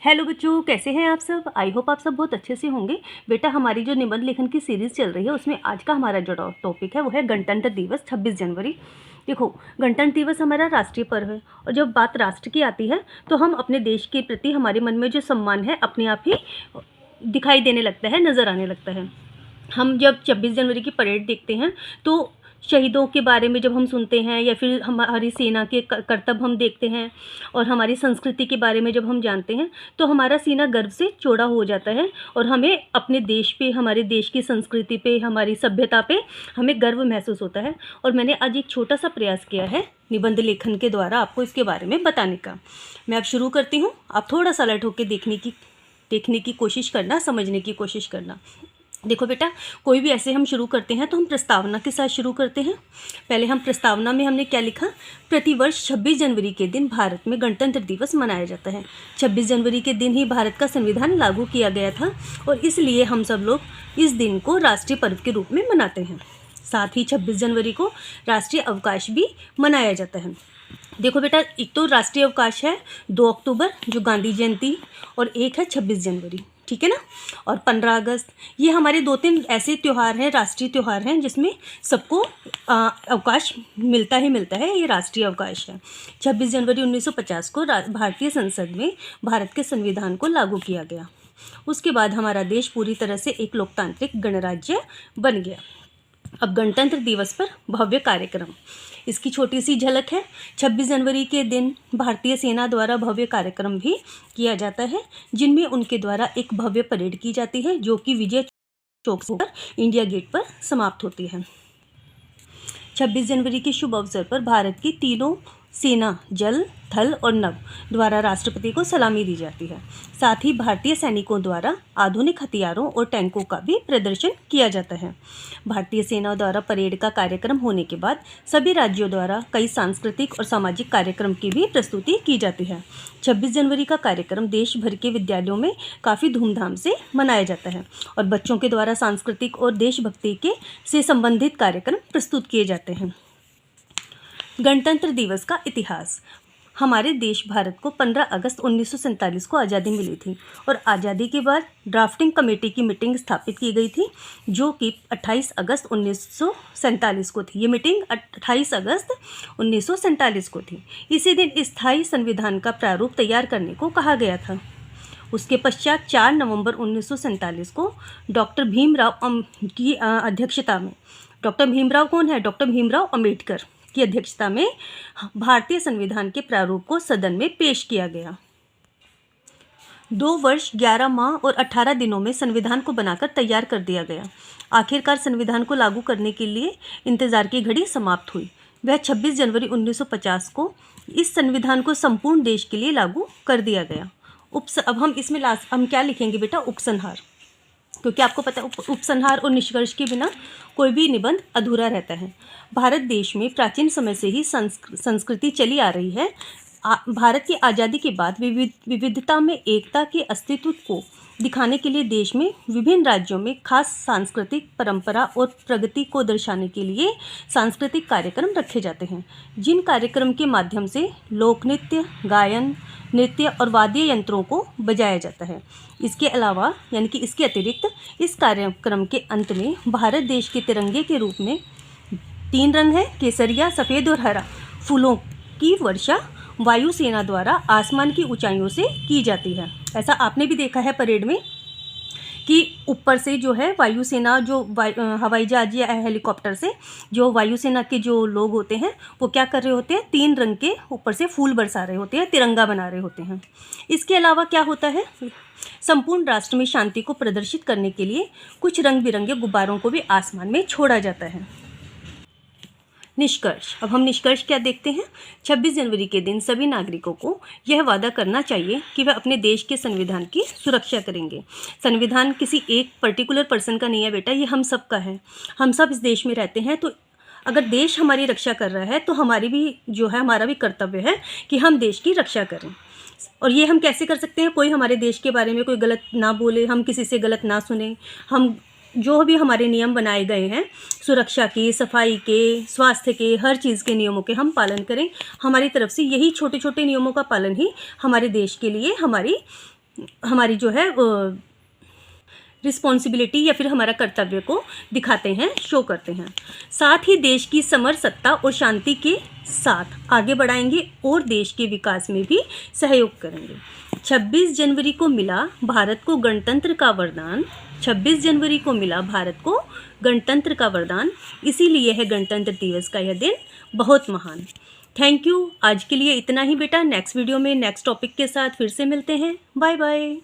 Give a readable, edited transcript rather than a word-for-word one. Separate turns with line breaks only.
Hello बच्चों, कैसे हैं आप सब। आई होप आप सब बहुत अच्छे से होंगे। बेटा, हमारी जो निबंध लेखन की सीरीज़ चल रही है उसमें आज का हमारा जो टॉपिक है वो है गणतंत्र दिवस 26 जनवरी। देखो, गणतंत्र दिवस हमारा राष्ट्रीय पर्व है और जब बात राष्ट्र की आती है तो हम अपने देश के प्रति हमारे मन में जो सम्मान है अपने आप ही दिखाई देने लगता है, नज़र आने लगता है। हम जब 26 जनवरी की परेड देखते हैं तो शहीदों के बारे में जब हम सुनते हैं या फिर हमारी सेना के करतब हम देखते हैं और हमारी संस्कृति के बारे में जब हम जानते हैं तो हमारा सीना गर्व से चौड़ा हो जाता है और हमें अपने देश पे, हमारे देश की संस्कृति पे, हमारी सभ्यता पे हमें गर्व महसूस होता है। और मैंने आज एक छोटा सा प्रयास किया है निबंध लेखन के द्वारा आपको इसके बारे में बताने का। मैं अब शुरू करती हूँ। आप थोड़ा सा अलर्ट होकर देखने की कोशिश करना, समझने की कोशिश करना। देखो बेटा, कोई भी ऐसे हम शुरू करते हैं तो हम प्रस्तावना के साथ शुरू करते हैं। पहले हम प्रस्तावना में हमने क्या लिखा, प्रतिवर्ष 26 जनवरी के दिन भारत में गणतंत्र दिवस मनाया जाता है। 26 जनवरी के दिन ही भारत का संविधान लागू किया गया था और इसलिए हम सब लोग इस दिन को राष्ट्रीय पर्व के रूप में मनाते हैं। साथ ही 26 जनवरी को राष्ट्रीय अवकाश भी मनाया जाता है। देखो बेटा, एक तो राष्ट्रीय अवकाश है 2 अक्टूबर जो गांधी जयंती, और एक है 26 जनवरी, ठीक है ना। और 15 अगस्त, ये हमारे 2-3 ऐसे त्यौहार हैं, राष्ट्रीय त्यौहार हैं जिसमें सबको अवकाश मिलता है। ये राष्ट्रीय अवकाश है। 26 जनवरी 1950 को भारतीय संसद में भारत के संविधान को लागू किया गया। उसके बाद हमारा देश पूरी तरह से एक लोकतांत्रिक गणराज्य बन गया। अब गणतंत्र दिवस पर भव्य कार्यक्रम, इसकी छोटी सी झलक है। 26 जनवरी के दिन भारतीय सेना द्वारा भव्य कार्यक्रम भी किया जाता है जिनमें उनके द्वारा एक भव्य परेड की जाती है जो कि विजय चौक से इंडिया गेट पर समाप्त होती है। 26 जनवरी के शुभ अवसर पर भारत की तीनों सेना, जल, थल और नभ द्वारा राष्ट्रपति को सलामी दी जाती है। साथ ही भारतीय सैनिकों द्वारा आधुनिक हथियारों और टैंकों का भी प्रदर्शन किया जाता है। भारतीय सेना द्वारा परेड का कार्यक्रम होने के बाद सभी राज्यों द्वारा कई सांस्कृतिक और सामाजिक कार्यक्रम की भी प्रस्तुति की जाती है। 26 जनवरी का कार्यक्रम देश भर के विद्यालयों में काफ़ी धूमधाम से मनाया जाता है और बच्चों के द्वारा सांस्कृतिक और देशभक्ति से संबंधित कार्यक्रम प्रस्तुत किए जाते हैं। गणतंत्र दिवस का इतिहास। हमारे देश भारत को 15 अगस्त 1947 को आज़ादी मिली थी और आज़ादी के बाद ड्राफ्टिंग कमेटी की मीटिंग स्थापित की गई थी जो कि 28 अगस्त 1947 को थी। ये मीटिंग 28 अगस्त 1947 को थी। इसी दिन स्थायी संविधान का प्रारूप तैयार करने को कहा गया था। उसके पश्चात 4 नवंबर 1947 को डॉक्टर भीमराव की अध्यक्षता में, डॉक्टर भीमराव कौन है, डॉक्टर भीमराव अम्बेडकर की अध्यक्षता में भारतीय संविधान के प्रारूप को सदन में पेश किया गया। 2 वर्ष 11 माह और 18 दिनों में संविधान को बनाकर तैयार कर दिया गया। आखिरकार संविधान को लागू करने के लिए इंतजार की घड़ी समाप्त हुई। वह 26 जनवरी 1950 को इस संविधान को संपूर्ण देश के लिए लागू कर दिया गया। अब हम इसमें हम क्या लिखेंगे बेटा, उपसंहार, क्योंकि आपको पता है उपसंहार और निष्कर्ष के बिना कोई भी निबंध अधूरा रहता है। भारत देश में प्राचीन समय से ही संस्कृति चली आ रही है। भारत की आज़ादी के बाद विविधता में एकता के अस्तित्व को दिखाने के लिए देश में विभिन्न राज्यों में खास सांस्कृतिक परंपरा और प्रगति को दर्शाने के लिए सांस्कृतिक कार्यक्रम रखे जाते हैं, जिन कार्यक्रम के माध्यम से लोक नृत्य, गायन, नृत्य और वाद्य यंत्रों को बजाया जाता है। इसके अलावा यानी कि इसके अतिरिक्त इस कार्यक्रम के अंत में भारत देश के तिरंगे के रूप में 3 रंग हैं, केसरिया, सफ़ेद और हरा, फूलों की वर्षा वायुसेना द्वारा आसमान की ऊंचाइयों से की जाती है। ऐसा आपने भी देखा है परेड में कि ऊपर से जो है वायुसेना, जो हवाई जहाज या हेलीकॉप्टर से जो वायुसेना के जो लोग होते हैं वो क्या कर रहे होते हैं, 3 रंग के ऊपर से फूल बरसा रहे होते हैं, तिरंगा बना रहे होते हैं। इसके अलावा क्या होता है, संपूर्ण राष्ट्र में शांति को प्रदर्शित करने के लिए कुछ रंग बिरंगे गुब्बारों को भी आसमान में छोड़ा जाता है। निष्कर्ष। अब हम निष्कर्ष क्या देखते हैं। 26 जनवरी के दिन सभी नागरिकों को यह वादा करना चाहिए कि वह अपने देश के संविधान की सुरक्षा करेंगे। संविधान किसी एक पर्टिकुलर पर्सन का नहीं है बेटा, ये हम सब का है। हम सब इस देश में रहते हैं, तो अगर देश हमारी रक्षा कर रहा है तो हमारी भी जो है, हमारा भी कर्तव्य है कि हम देश की रक्षा करें। और ये हम कैसे कर सकते हैं, कोई हमारे देश के बारे में कोई गलत ना बोले, हम किसी से गलत ना सुने, हम जो भी हमारे नियम बनाए गए हैं सुरक्षा के, सफाई के, स्वास्थ्य के, हर चीज़ के नियमों के हम पालन करें। हमारी तरफ से यही छोटे छोटे नियमों का पालन ही हमारे देश के लिए, हमारी हमारी जो है रिस्पॉन्सिबिलिटी या फिर हमारा कर्तव्य को दिखाते हैं, शो करते हैं। साथ ही देश की समर सत्ता और शांति के साथ आगे बढ़ाएंगे और देश के विकास में भी सहयोग करेंगे। 26 जनवरी को मिला भारत को गणतंत्र का वरदान। 26 जनवरी को मिला भारत को गणतंत्र का वरदान, इसीलिए है गणतंत्र दिवस का यह दिन बहुत महान। Thank you. आज के लिए इतना ही बेटा। नेक्स्ट वीडियो में नेक्स्ट टॉपिक के साथ फिर से मिलते हैं। Bye bye.